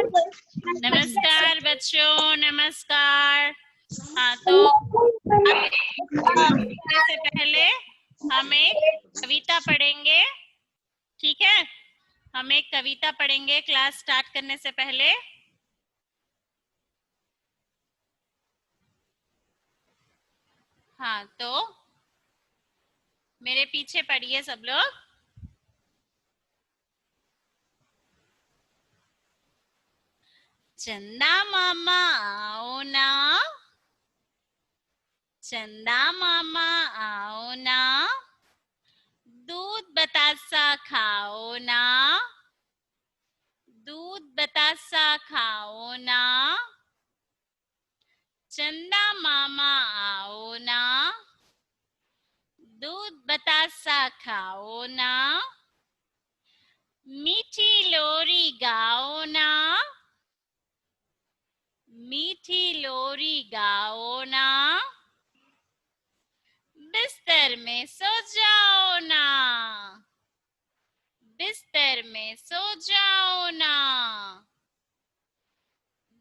नमस्कार बच्चों, नमस्कार। हाँ, तो अब करने से पहले हम एक कविता पढ़ेंगे, ठीक है? हम एक कविता पढ़ेंगे क्लास स्टार्ट करने से पहले। हाँ, तो मेरे पीछे पढ़िए सब लोग। चंदा मामा आओ ना, चंदा मामा आओ ना, दूध बतासा खाओ ना, दूध बतासा खाओ ना, चंदा मामा आओ ना, दूध बतासा खाओ ना, मीठी लोरी गाओ ना, मीठी लोरी गाओ ना, बिस्तर में सो जाओ ना, बिस्तर में सो जाओ ना,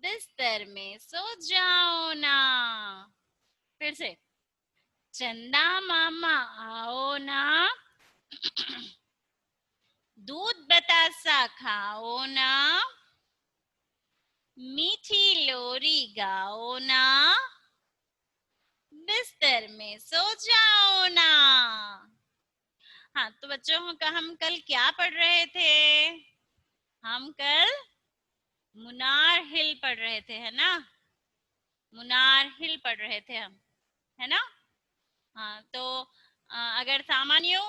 बिस्तर में सो जाओ ना। फिर से, चंदा मामा आओ ना, दूध बतासा खाओ ना, मीठी लोरी गाओ ना, बिस्तर में सो जाओ ना। हाँ, तो बच्चों हम कल क्या पढ़ रहे थे? हम कल मुनार हिल पढ़ रहे थे, है ना? मुनार हिल पढ़ रहे थे हम, है ना? हाँ, तो अगर सामान्य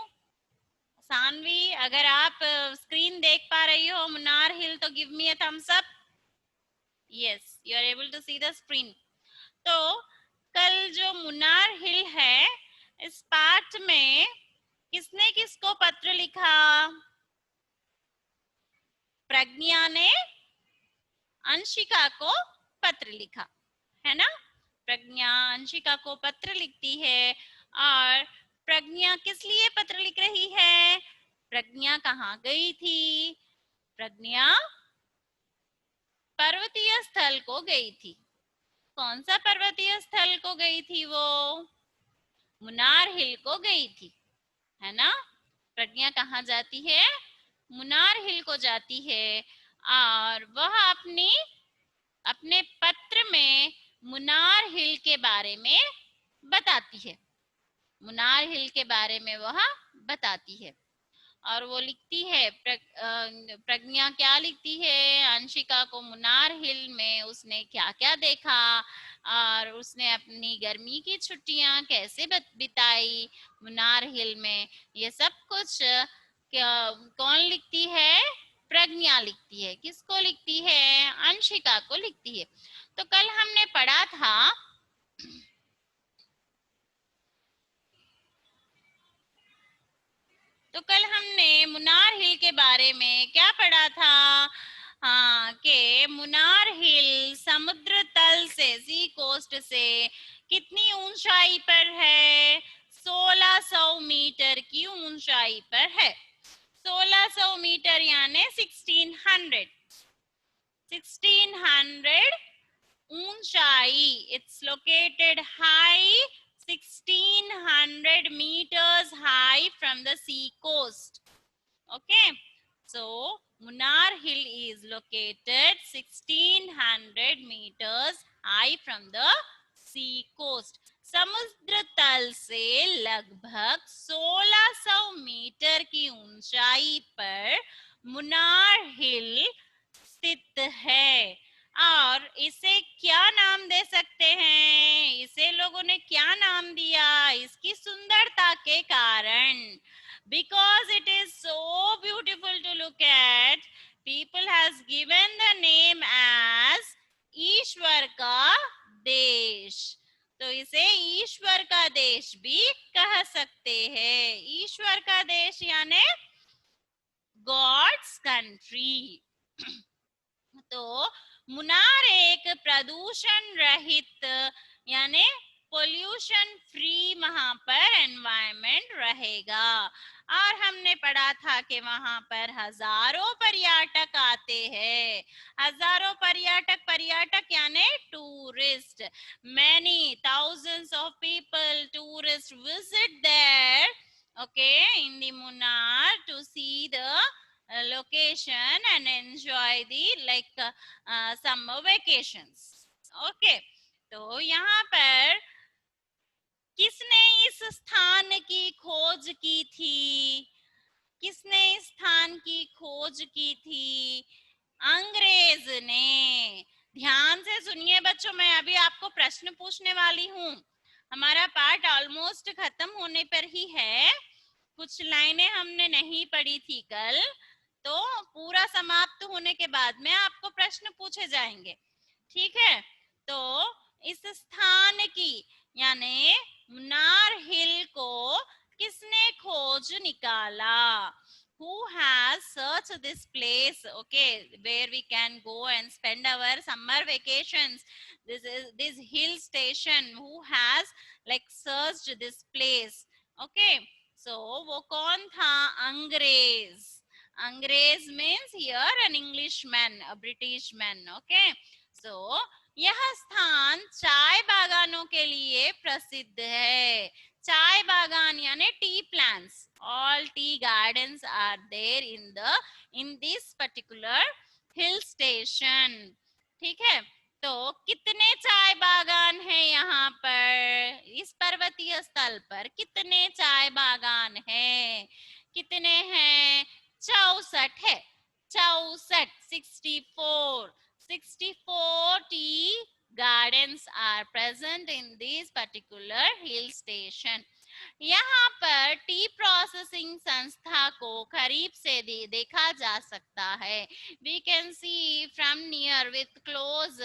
सानवी, अगर आप स्क्रीन देख पा रही हो मुनार हिल, तो give me a thumbs up. Yes, you are able to see the screen. तो कल जो मुनार हिल है, इस पाठ में किसने किसको पत्र लिखा? प्रज्ञा ने अंशिका को पत्र लिखा, है ना? प्रज्ञा अंशिका को पत्र लिखती है। और प्रज्ञा किस लिए पत्र लिख रही है? प्रज्ञा कहाँ गई थी? प्रज्ञा पर्वतीय स्थल को गई थी। कौन सा पर्वतीय स्थल को गई थी वो? मुनार हिल को गई थी, है ना? प्रज्ञा कहाँ जाती है? मुनार हिल को जाती है। और वह अपने पत्र में मुनार हिल के बारे में बताती है। मुनार हिल के बारे में वह बताती है। और वो लिखती है, प्रज्ञा क्या लिखती है? अंशिका को मुनार हिल में उसने क्या क्या देखा, और उसने अपनी गर्मी की छुट्टियां कैसे बिताई मुनार हिल में, ये सब कुछ कौन लिखती है? प्रज्ञा लिखती है। किसको लिखती है? अंशिका को लिखती है। तो कल हमने पढ़ा था, तो कल हमने मुनार हिल के बारे में क्या पढ़ा था? हाँ, कि मुनार हिल समुद्र तल से, सी कोस्ट से कितनी ऊंचाई पर है? 1600 मीटर की ऊंचाई पर है। 1600 मीटर यानी 1600 ऊंचाई। It's located high 1600 meters high from the sea coast. Okay, so Munnar Hill is located 1600 meters high from the sea coast. समुद्र तल से लगभग 1600 मीटर की ऊंचाई पर मुनार हिल स्थित है। और इसे क्या नाम दे सकते हैं? इसे लोगों ने क्या नाम दिया? इसकी सुंदरता के कारण, because it is so beautiful to look at, people has given the name as ईश्वर का देश। तो इसे ईश्वर का देश भी कह सकते हैं। ईश्वर का देश यानी गॉड्स कंट्री। तो मुनार एक प्रदूषण रहित यानी पोल्यूशन फ्री वहां पर एनवायरनमेंट रहेगा। और हमने पढ़ा था कि वहां पर हजारों पर्यटक आते हैं, हजारों पर्यटक, पर्यटक यानी tourist, many thousands of people tourists visit there, okay, in the Munnar to see the location and enjoy the summer vacations, okay। तो यहाँ पर किसने इस स्थान की खोज की थी? किसने इस स्थान की खोज की थी? अंग्रेज ने। ध्यान से सुनिए बच्चों, मैं अभी आपको प्रश्न पूछने वाली हूँ। हमारा पाठ ऑलमोस्ट खत्म होने पर ही है, कुछ लाइनें हमने नहीं पढ़ी थी कल, तो पूरा समाप्त होने के बाद में आपको प्रश्न पूछे जाएंगे, ठीक है। तो इस स्थान की यानी मुन्नार हिल को किसने खोज निकाला? Who has searched this place, okay, where we can go and spend our summer vacations? This hill station, who has like searched this place, okay। So वो कौन था? अंग्रेज। अंग्रेज means here an Englishman, a British man, okay। So यह स्थान चाय बागानों के लिए प्रसिद्ध है। चाय बागान यानी T plants, all tea gardens are there in this particular hill station, ठीक है। तो कितने चाय बागान है यहाँ पर? इस पर्वतीय स्थल पर कितने चाय बागान है? कितने हैं? 64 है। 64, 64 tea gardens are present in this particular hill station। यहाँ पर टी प्रोसेसिंग संस्था को करीब से देखा जा सकता है। We can see from near with close,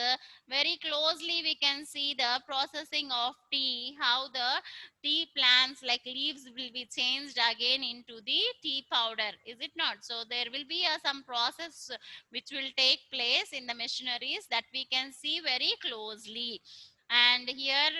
very closely we can see the processing of tea, how the tea plants like leaves will be changed again into the tea powder, is it not? So there will be some process which will take place in the machineries that we can see very closely, and here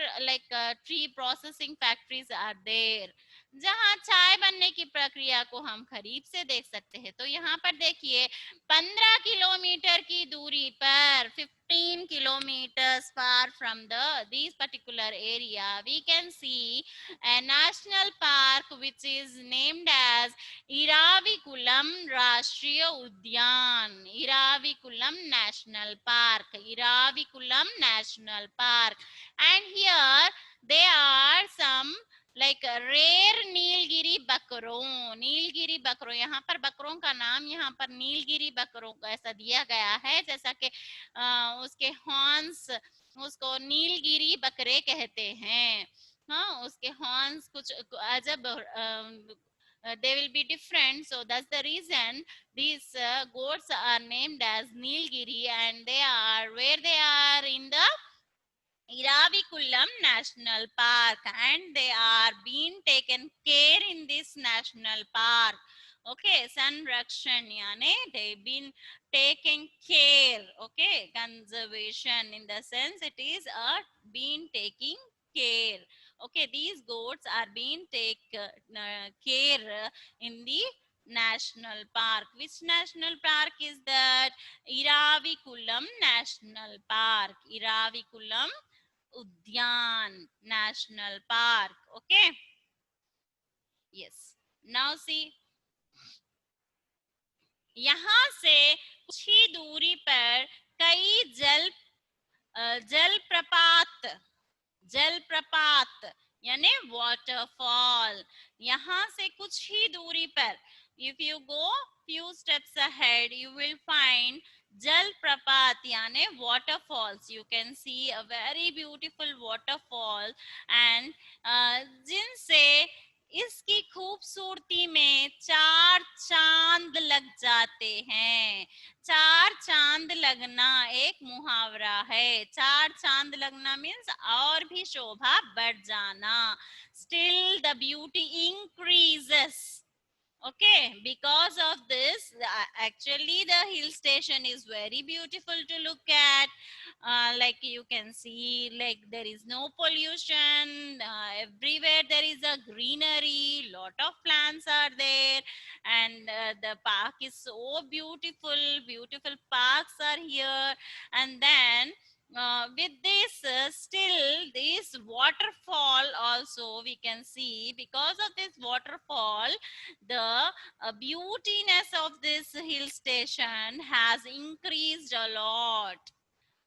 tree processing factories are there, जहाँ चाय बनने की प्रक्रिया को हम करीब से देख सकते हैं। तो यहाँ पर देखिए 15 किलोमीटर की दूरी पर, 15 kilometers far from this particular area, we can see a national park which is named as Iravikulam Rashtriya Udyan, Iravikulam National Park, Iravikulam National Park, and here there are some like rare Nilgiri बकरों। नीलगिरी बकरों, यहाँ पर बकरों का नाम यहाँ पर नीलगिरी बकरों का ऐसा दिया गया है, जैसा कि उसके हॉर्न्स, उसको नीलगिरी बकरे कहते हैं। हाँ, उसके हॉर्न्स कुछ अजब they will be different, so that's the reason these goats are named as Nilgiri, and they are where they are in the Iravikulam National Park, and they are being taken care in this national park, okay। Sanrakshan यानी they've been taking care, okay। Conservation in the sense it is a being taking care, okay। These goats are being take care in the national park. Which national park is that? Iravikulam National Park, Iravikulam Udyan National Park, okay। Yes, now see, यहाँ से कुछ ही दूरी पर कई जलप्रपात, जलप्रपात यानी waterfall, यहाँ से कुछ ही दूरी पर, if you go few steps ahead you will find जलप्रपात यानी waterfalls, you can see a very beautiful waterfall, and जिनसे इसकी खूबसूरती में चार चांद लग जाते हैं। चार चांद लगना एक मुहावरा है। चार चांद लगना मीन्स और भी शोभा बढ़ जाना। Still the beauty increases, okay, because of this actually the hill station is very beautiful to look at. Like you can see, like there is no pollution, everywhere there is a greenery, lot of plants are there, and the park is so beautiful. Beautiful parks are here. And then with this still this waterfall also we can see. Because of this waterfall, the beautiness of this hill station has increased a lot.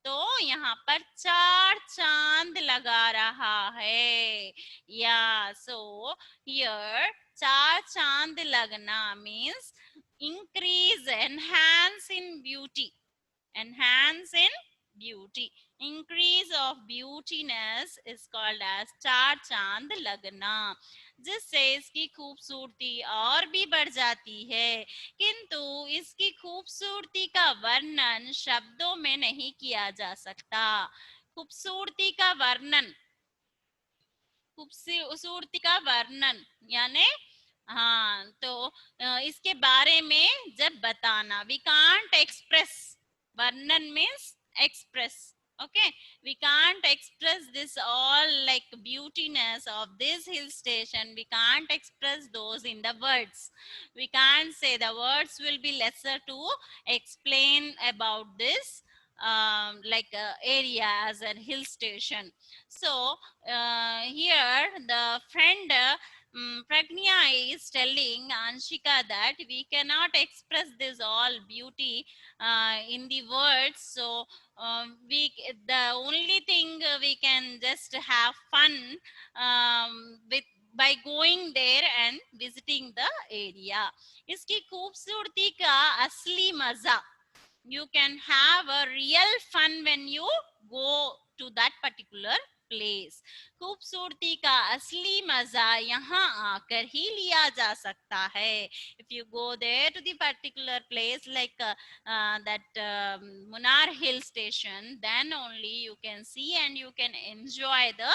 तो यहाँ पर चार चांद लगा रहा है. Yeah, so here चार चांद लगना means increase, enhance in beauty. Enhance in beauty. Increase of beautiness is called as चार चांद लगना, जिससे इसकी खूबसूरती और भी बढ़ जाती है. किंतु इसकी खूबसूरती का वर्णन शब्दों में नहीं किया जा सकता. खूबसूरती का वर्णन, खूबसूरती का वर्णन यानी, हाँ, तो इसके बारे में जब बताना, वी कांट एक्सप्रेस. वर्णन means express. Okay, we can't express this all like beautiness of this hill station. We can't express those in the words. We can't say, the words will be lesser to explain about this like area as a hill station. So here the friend Pragnya is telling Anshika that we cannot express this all beauty in the words. So we, the only thing we can just have fun with by going there and visiting the area. इसकी खूबसूरती का असली मजा, you can have a real fun when you go to that particular place. खूबसूरती का असली मजा यहाँ आकर ही लिया जा सकता है. If you go there to the particular place like that Munnar hill station, then only you can see and you can enjoy the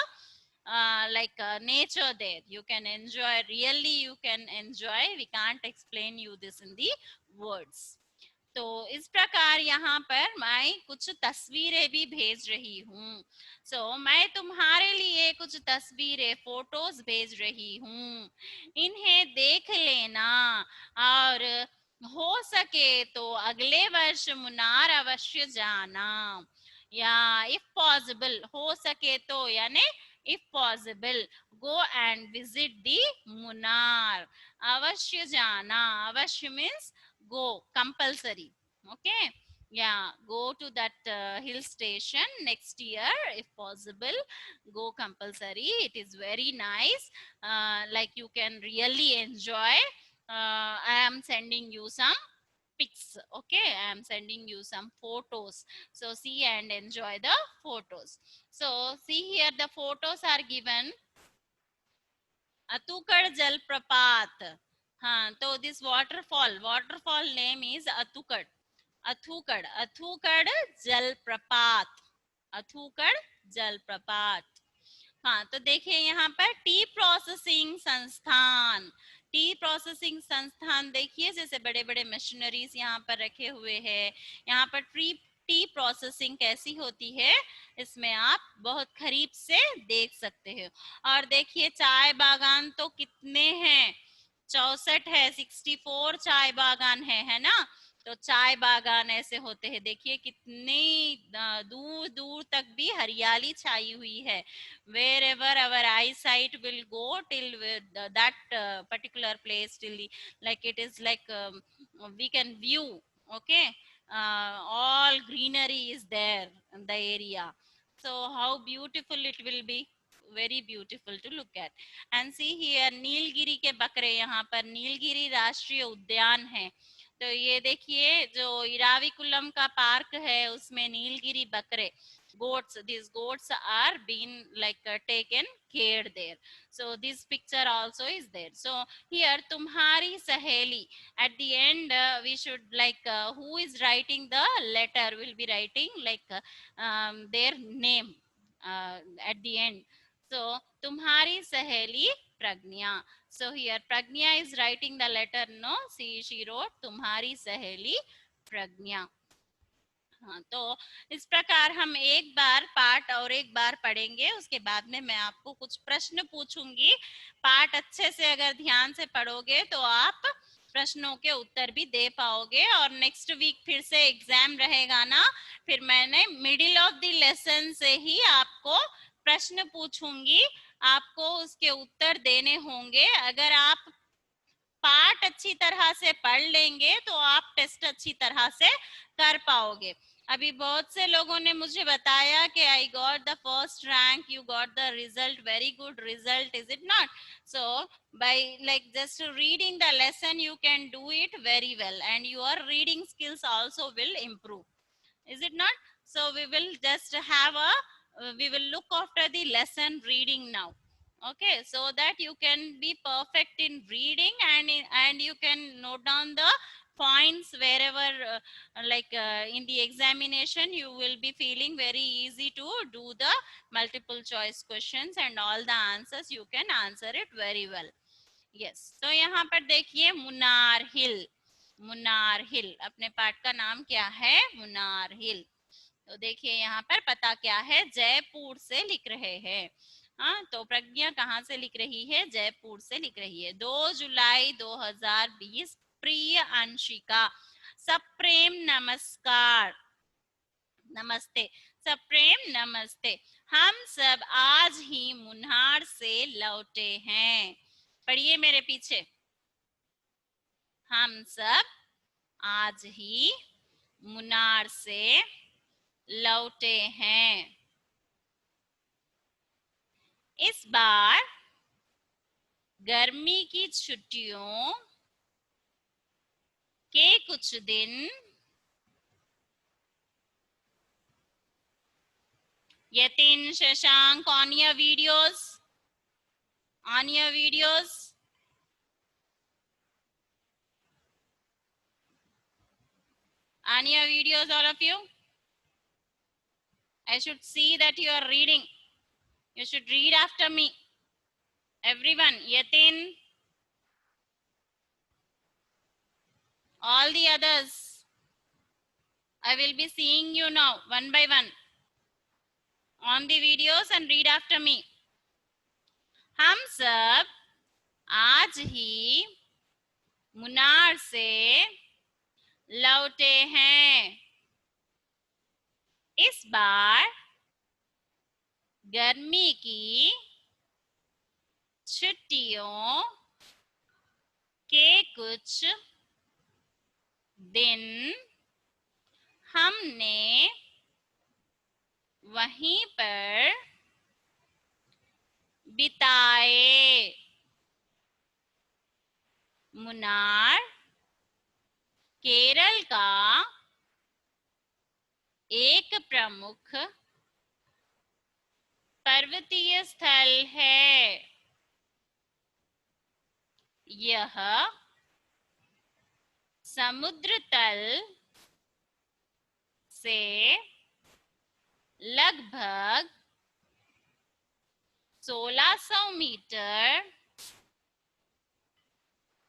nature there. You can enjoy, really you can enjoy. We can't explain you this in the words. तो इस प्रकार यहाँ पर मैं कुछ तस्वीरें भी भेज रही हूँ. सो मैं तुम्हारे लिए कुछ तस्वीरें, फोटोज भेज रही हूँ. इन्हें देख लेना और हो सके तो अगले वर्ष मुन्नार अवश्य जाना. या इफ पॉसिबल, हो सके तो यानी if possible, go and visit the Munnar. अवश्य जाना, अवश्य means go, compulsory. Okay, yeah, go to that hill station next year if possible. Go compulsory, it is very nice. Like you can really enjoy. I am sending you some pics. Okay, I am sending you some photos, so see and enjoy the photos. So see here the photos are given. अतुकड़ जलप्रपात. हाँ, तो this waterfall name is अतुकड़. अथुकड़ जलप्रपात. अथुकड़ जलप्रपात. हाँ, तो देखिए यहाँ पर टी प्रोसेसिंग संस्थान. टी प्रोसेसिंग संस्थान देखिए, जैसे बड़े बड़े मशीनरीज यहाँ पर रखे हुए हैं. यहाँ पर टी प्रोसेसिंग कैसी होती है इसमें आप बहुत करीब से देख सकते हो. और देखिए चाय बागान तो कितने हैं, 64 है, 64 चाय बागान है ना. तो चाय बागान ऐसे होते हैं. देखिए कितनी दूर दूर तक भी हरियाली छाई हुई है. wherever our eyesight will go till that particular place, till like it is like we can view. Okay, all greenery is there in the area. So how beautiful it will be, very beautiful to look at. And see here Nilgiri के बकरे, यहाँ पर नीलगिरी राष्ट्रीय उद्यान है. तो ये देखिए जो इराविकुलम का पार्क है उसमें नीलगिरी बकरे, goats, these goats are being like taken care there. So this picture also is there. So here तुम्हारी सहेली, at the end we should like who is writing the letter will be writing like their name at the end. So तुम्हारी सहेली प्रज्ञा. So here Pragnya is writing the letter no. She wrote तुम्हारी सहेली प्रज्ञा. हाँ, तो इस प्रकार हम एक बार पाठ और एक बार पढ़ेंगे. उसके बाद में मैं आपको कुछ प्रश्न पूछूंगी. पाठ अच्छे से अगर ध्यान से पढ़ोगे तो आप प्रश्नों के उत्तर भी दे पाओगे. और नेक्स्ट वीक फिर से एग्जाम रहेगा ना, फिर मैंने मिडिल ऑफ द लेसन से ही आपको प्रश्न पूछूंगी. आपको उसके उत्तर देने होंगे. अगर आप पाठ अच्छी तरह से पढ़ लेंगे तो आप टेस्ट अच्छी तरह से कर पाओगे. अभी बहुत से लोगों ने मुझे बताया कि I got the first rank, you got the result, very good result, is it not? So by like just reading the lesson you can do it very well and your reading skills also will improve, is it not? So we will just have a we will look after the lesson reading now. Okay, so that you can be perfect in reading and you can note down the points wherever in the examination you will be feeling very easy to do the multiple choice questions and all the answers you can answer it very well. Yes, तो यहाँ पर देखिए मुनार हिल. मुनार हिल अपने पाठ का नाम क्या है? मुनार हिल. तो देखिए यहाँ पर पता क्या है? जयपुर से लिख रहे हैं. हाँ, तो प्रज्ञा कहाँ से लिख रही है? जयपुर से लिख रही है. 2 जुलाई 2020. प्रिय अंशिका, सप्रेम नमस्कार. नमस्ते. सप्रेम नमस्ते. हम सब आज ही मुन्नार से लौटे हैं. पढ़िए मेरे पीछे. हम सब आज ही मुन्नार से लौटे हैं. इस बार गर्मी की छुट्टियों के कुछ दिन Yatin, Shashank, on your videos, on your videos. On your videos, all of you. I should see that you are reading. You should read after me. Everyone, Yatin, all the others. I will be seeing you now, one by one. On the videos and read after me. हम सब आज ही मुन्नार से लौटे हैं. इस बार गर्मी की छुट्टियों के कुछ दिन हमने वहीं पर बिताए. मुन्नार केरल का एक प्रमुख पर्वतीय स्थल है. यह समुद्र तल से लगभग 1600 मीटर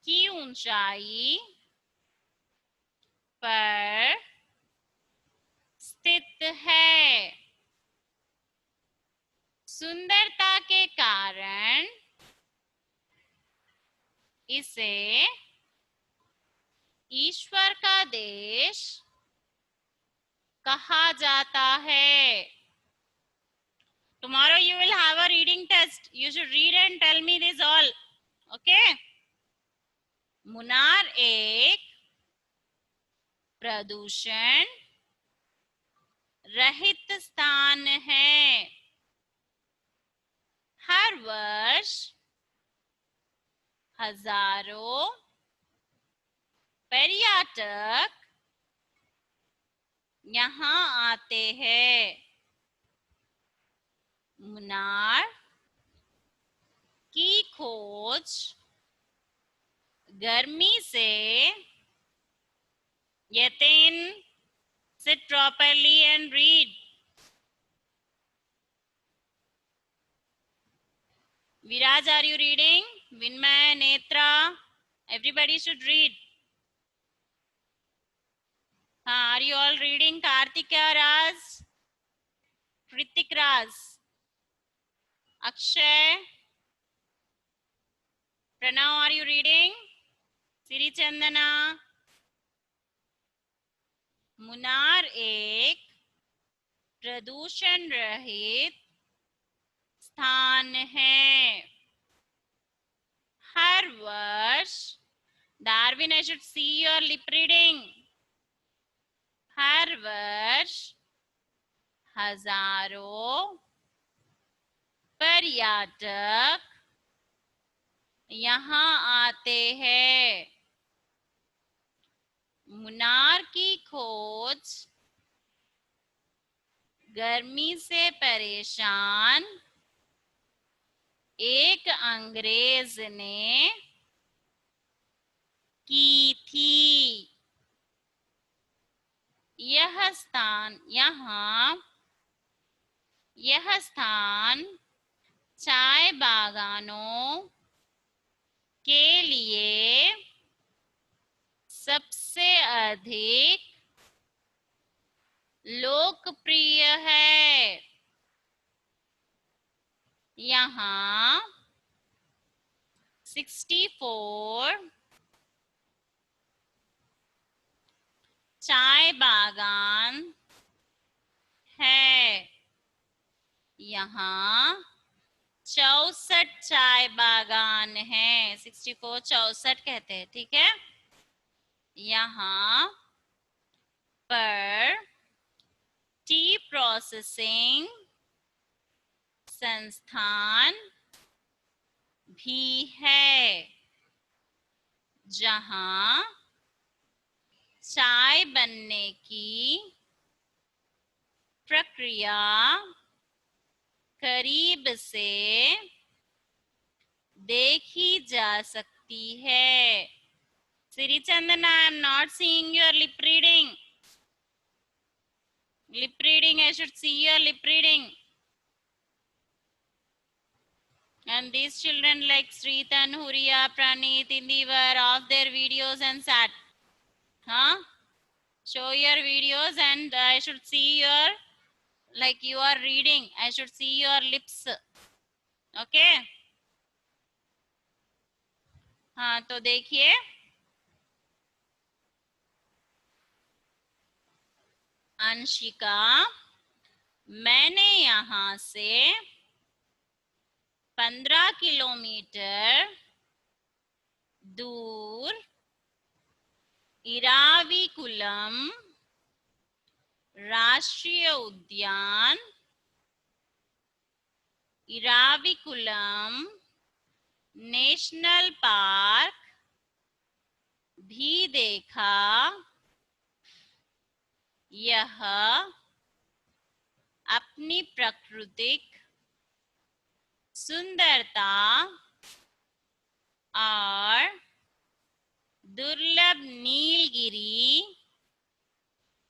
की ऊंचाई पर स्थित है. सुंदरता के कारण इसे ईश्वर का देश कहा जाता है. Tomorrow you will have a reading test. You should read and tell me this all. Okay? Munnar एक प्रदूषण रहित स्थान है. हर वर्ष हजारों पर्यटक यहाँ आते हैं. मुन्नार की खोज गर्मी से Yatin, sit properly and read. Viraj, are you reading? Vinmay, Netra, everybody should read. Are you all reading? Kartika, Raz, Kritik, Raz, Akshay, Pranav, are you reading? Siri Chandana. Munnar एक प्रदूषण रहित स्थान है। हर वर्ष, Darwin, I should see your lip reading. हर वर्ष हजारों पर्यटक यहाँ आते हैं। मुनार की खोज गर्मी से परेशान एक अंग्रेज ने की थी। यह स्थान चाय बागानों के लिए सबसे अधिक लोकप्रिय है। यहाँ 64 चाय बागान है। यहाँ 64 चाय बागान है। 64 64 कहते हैं, ठीक है। यहाँ पर टी प्रोसेसिंग संस्थान भी है, जहाँ चाय बनने की प्रक्रिया करीब से देखी जा सकती है। Siri Chandana, I am not seeing your lip reading. Lip reading, I should see your lip reading. And these children like Sritan, Huria, Pranit, Indi were off their videos and sat. Huh? Show your videos and I should see your, like you are reading. I should see your lips. Okay? हाँ, तो देखिए, अंशिका, मैंने यहाँ से 15 kilometre दूर इराविकुलम राष्ट्रीय उद्यान, Eravikulam national park भी देखा। यह अपनी प्राकृतिक सुंदरता और दुर्लभ नीलगिरी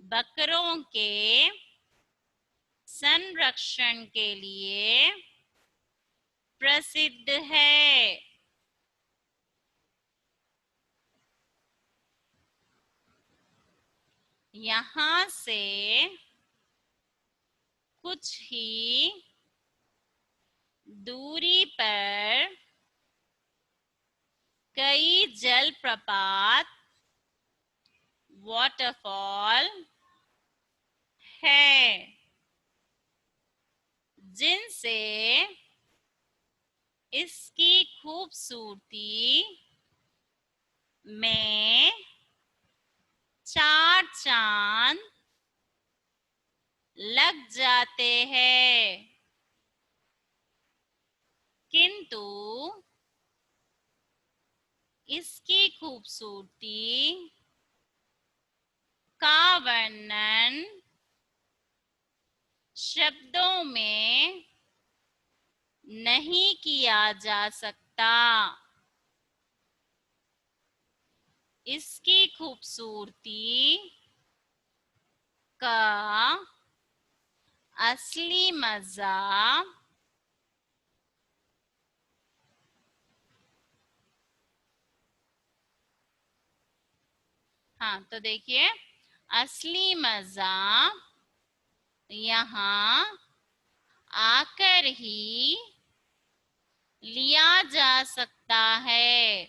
बकरों के संरक्षण के लिए प्रसिद्ध है। यहाँ से कुछ ही दूरी पर कई जलप्रपात, वाटरफॉल है, जिनसे इसकी खूबसूरती में 4 चांद लग जाते हैं। किंतु इसकी खूबसूरती का वर्णन शब्दों में नहीं किया जा सकता। इसकी खूबसूरती का असली मजा हाँ, तो देखिए, असली मजा यहाँ आकर ही लिया जा सकता है।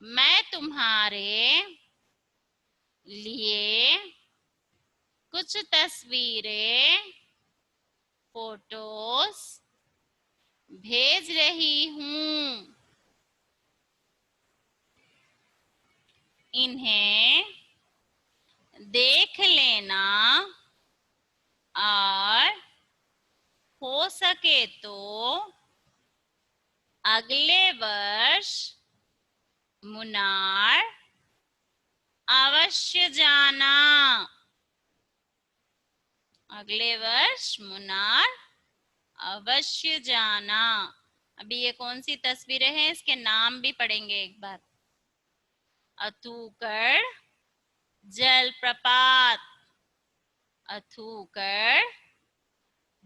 मैं तुम्हारे लिए कुछ तस्वीरें, फोटोज भेज रही हूँ। इन्हें देख लेना और हो सके तो अगले वर्ष मुन्नार अवश्य जाना। अगले वर्ष मुन्नार अवश्य जाना। अभी ये कौन सी तस्वीरें हैं, इसके नाम भी पढ़ेंगे एक बार। अथूकड़ जलप्रपात, अथूकड़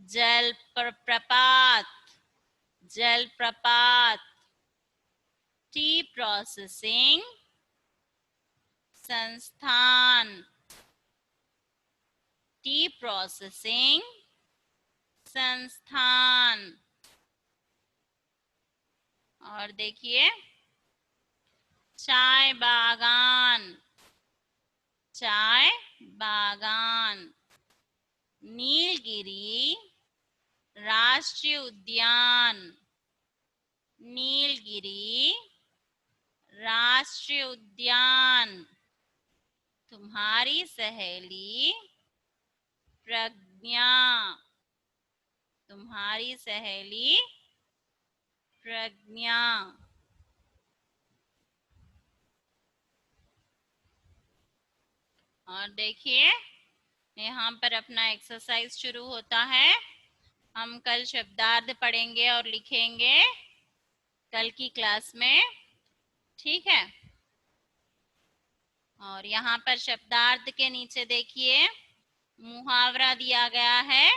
जलप्रपात, जलप्रपात। टी प्रोसेसिंग संस्थान, टी प्रोसेसिंग संस्थान। और देखिए, चाय बागान, चाय बागान। नीलगिरी राष्ट्रीय उद्यान, नीलगिरी राष्ट्रीय उद्यान। तुम्हारी सहेली प्रज्ञा, तुम्हारी सहेली प्रज्ञा। और देखिए, यहाँ पर अपना एक्सरसाइज शुरू होता है। हम कल शब्दार्थ पढ़ेंगे और लिखेंगे कल की क्लास में, ठीक है। और यहाँ पर शब्दार्थ के नीचे देखिए मुहावरा दिया गया है।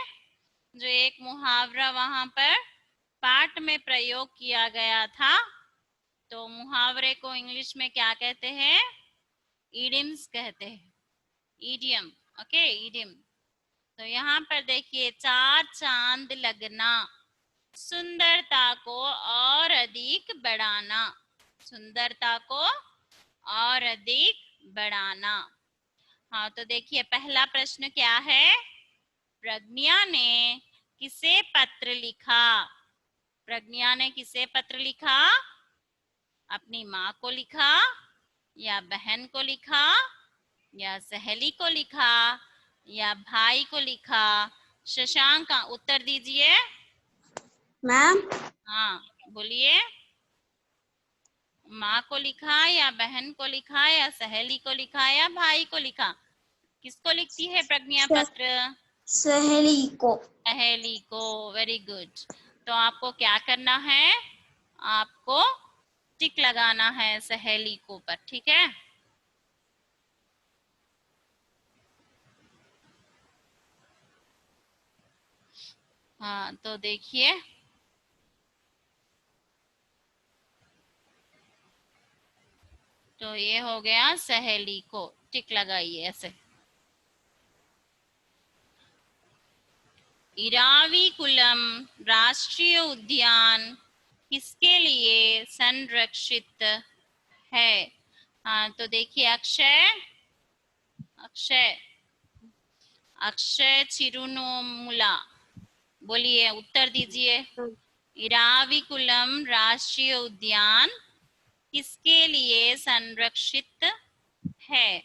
जो एक मुहावरा वहां पर पाठ में प्रयोग किया गया था, तो मुहावरे को इंग्लिश में क्या कहते हैं? इडियम्स कहते हैं, इडियम। Okay, idiom. तो यहाँ पर देखिए, चार चांद लगना, सुंदरता को और अधिक बढ़ाना, सुंदरता को और अधिक बढ़ाना। हाँ, तो देखिए पहला प्रश्न क्या है? प्रज्ञा ने किसे पत्र लिखा? प्रज्ञा ने किसे पत्र लिखा? अपनी माँ को लिखा, या बहन को लिखा, या सहेली को लिखा, या भाई को लिखा? शशांक का उत्तर दीजिए। मैम, हाँ, बोलिए। माँ को लिखा, या बहन को लिखा, या सहेली को लिखा, या भाई को लिखा? किसको लिखती है प्रज्ञा पत्र? सहेली को। सहेली को। Very good. तो आपको क्या करना है? आपको टिक लगाना है सहेली को पर, ठीक है। हाँ, तो देखिए, तो ये हो गया, सहेली को टिक लगाइए ऐसे। इराविकुलम राष्ट्रीय उद्यान किसके लिए संरक्षित है? हाँ, तो देखिए, अक्षय, अक्षय, अक्षय चिरुनोमुला, बोलिए, उत्तर दीजिए। इराविकुलम राष्ट्रीय उद्यान किसके लिए संरक्षित है?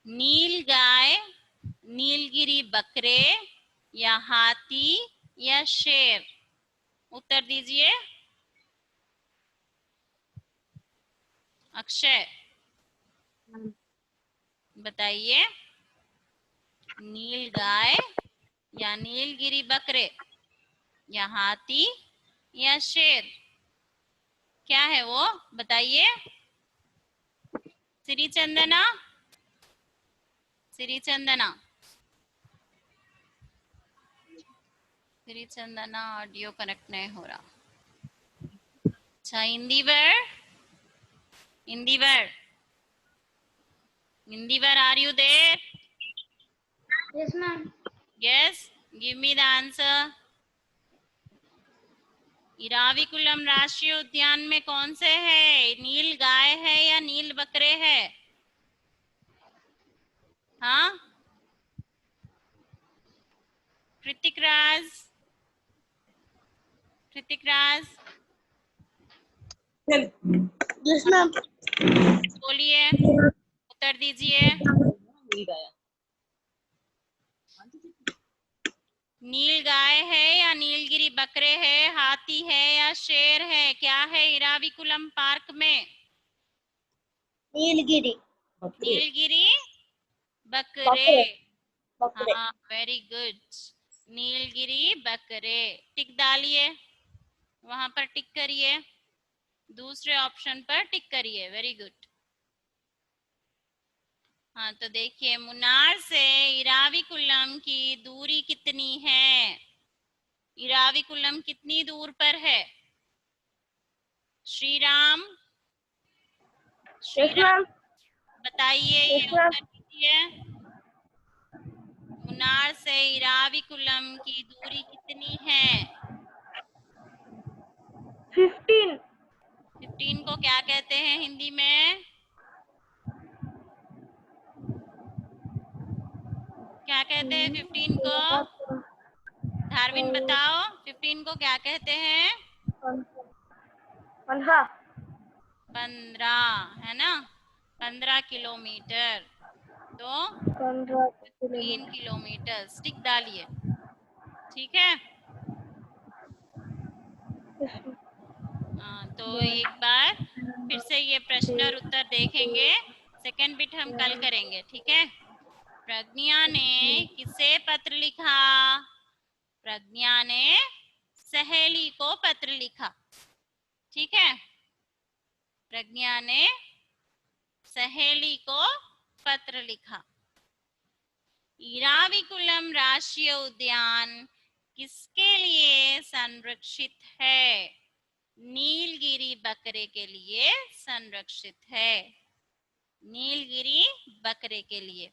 नील गाय, नीलगिरी बकरे, या हाथी, या शेर? उत्तर दीजिए अक्षय, बताइए। नील गाय, या नीलगिरी बकरे, या हाथी, या शेर? क्या है वो, बताइए। श्री चंदना, श्री चंदना, श्री चंदना, ऑडियो कनेक्ट नहीं हो रहा। अच्छा, Indeevar, Indeevar, Indivar, are you there? Yes, ma'am. Yes, give me the answer. Eravikulam राष्ट्रीय उद्यान में कौन से है? नील गाय है या नील बकरे है? हाँ, कृतिक राज, कृतिक राज Yes, ma'am. बोलिए, उत्तर दीजिए। नील गाय है या नीलगिरी बकरे है? हाथी है या शेर है? क्या है इराविकुलम पार्क में? Nilgiri. नीलगिरी बकरे। Bakre. Bakre. हाँ, वेरी गुड। नीलगिरी बकरे, टिक डालिए, वहां पर टिक करिए, दूसरे ऑप्शन पर टिक करिए। Very good. हाँ, तो देखिए, मुन्नार से इराविकुलम की दूरी कितनी है? इराविकुलम कितनी दूर पर है? Shriram, Yes, Shriram ma'am. बताइए, Yes, ये ma'am. उत्तर दीजिए। मुन्नार से इराविकुलम की दूरी कितनी है? 15. 15 को क्या कहते हैं हिंदी में? क्या कहते हैं 15 को? धारविन बताओ, 15 को क्या कहते हैं? 15. 15 है ना, 15 किलोमीटर। तो 15 15 kilometers. किलोमीटर टिक डालिए, ठीक है। Yes, ma'am. तो एक बार फिर से ये प्रश्न और उत्तर देखेंगे, सेकंड बिट हम कल करेंगे, ठीक है। प्रज्ञा ने किसे पत्र लिखा? प्रज्ञा ने सहेली को पत्र लिखा, ठीक है। प्रज्ञा ने सहेली को पत्र लिखा। इराविकुलम राष्ट्रीय उद्यान किसके लिए संरक्षित है? नीलगिरी बकरे के लिए संरक्षित है, नीलगिरी बकरे के लिए।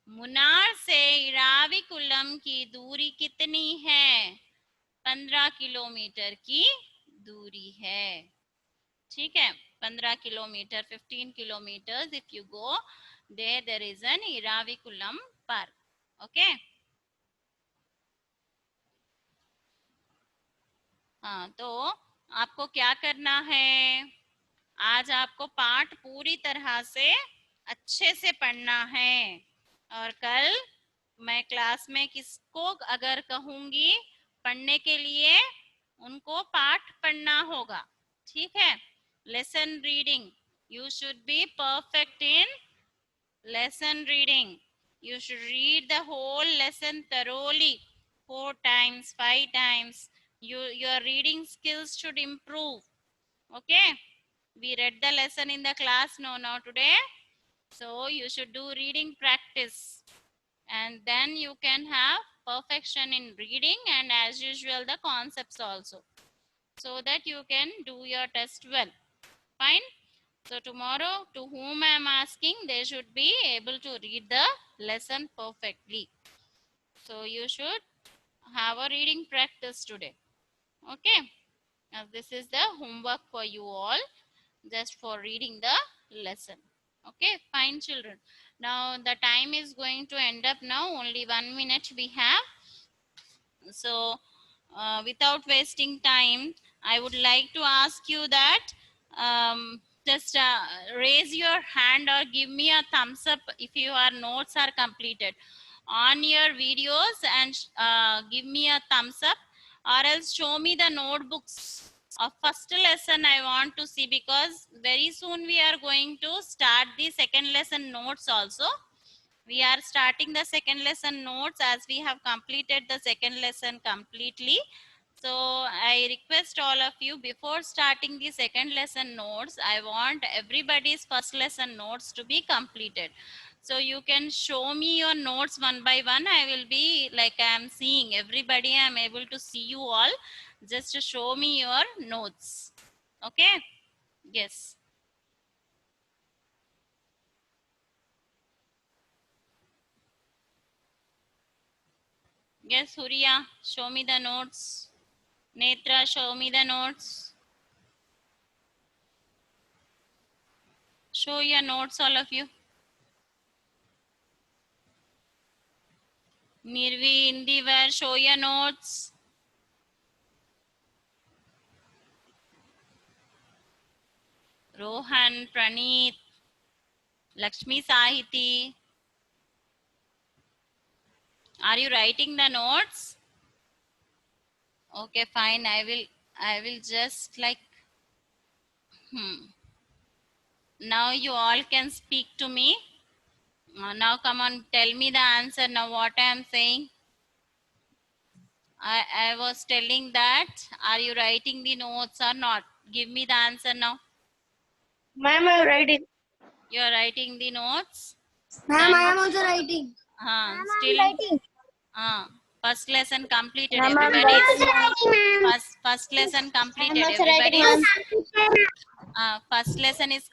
मुन्नार से इराविकुलम की दूरी कितनी है? 15 किलोमीटर की दूरी है, ठीक है। 15 kilometre, 15 kilometers if you go there is an Iravikulam park, okay। हाँ, तो आपको क्या करना है, आज आपको पाठ पूरी तरह से अच्छे से पढ़ना है, और कल मैं क्लास में किसको अगर कहूंगी पढ़ने के लिए, उनको पाठ पढ़ना होगा, ठीक है। Lesson reading, you should be perfect in lesson reading. You should read the whole lesson thoroughly, 4 times, 5 times. Your reading skills should improve, okay। We read the lesson in the class now today, so you should do reading practice, and then you can have perfection in reading, and as usual the concepts also, so that you can do your test well, fine। So tomorrow, to whom I am asking, they should be able to read the lesson perfectly, so you should have a reading practice today, okay। Now this is the homework for you all, just for reading the lesson, okay, fine children। Now the time is going to end up now, only 1 minute we have, so without wasting time, I would like to ask you that just raise your hand or give me a thumbs up if your notes are completed on your videos, and give me a thumbs up, or else show me the notebooks of first lesson. I want to see, because very soon we are going to start the second lesson notes also. We are starting the second lesson notes as we have completed the second lesson completely. So I request all of you, before starting the second lesson notes, I want everybody's first lesson notes to be completed. So you can show me your notes one by one. I will be like, I am seeing everybody, I am able to see you all. Just to show me your notes, okay. Yes. Yes, Surya, show me the notes. Netra, show me the notes. Show your notes, all of you. Nirvi, Indivar, show your notes. Rohan, Praneeth, Lakshmi Sahiti. Are you writing the notes? Okay, fine. I will just like, now you all can speak to me. Now come on, tell me the answer now what I am saying. I was telling that, are you writing the notes or not? Give me the answer now. Ma'am, I'm writing. You are writing the notes. Ma'am, Then I am also writing. still first lesson completed. Ma'am, I'm Everybody is writing. first lesson I am completed. also Everybody writing, is ma'am. first lesson is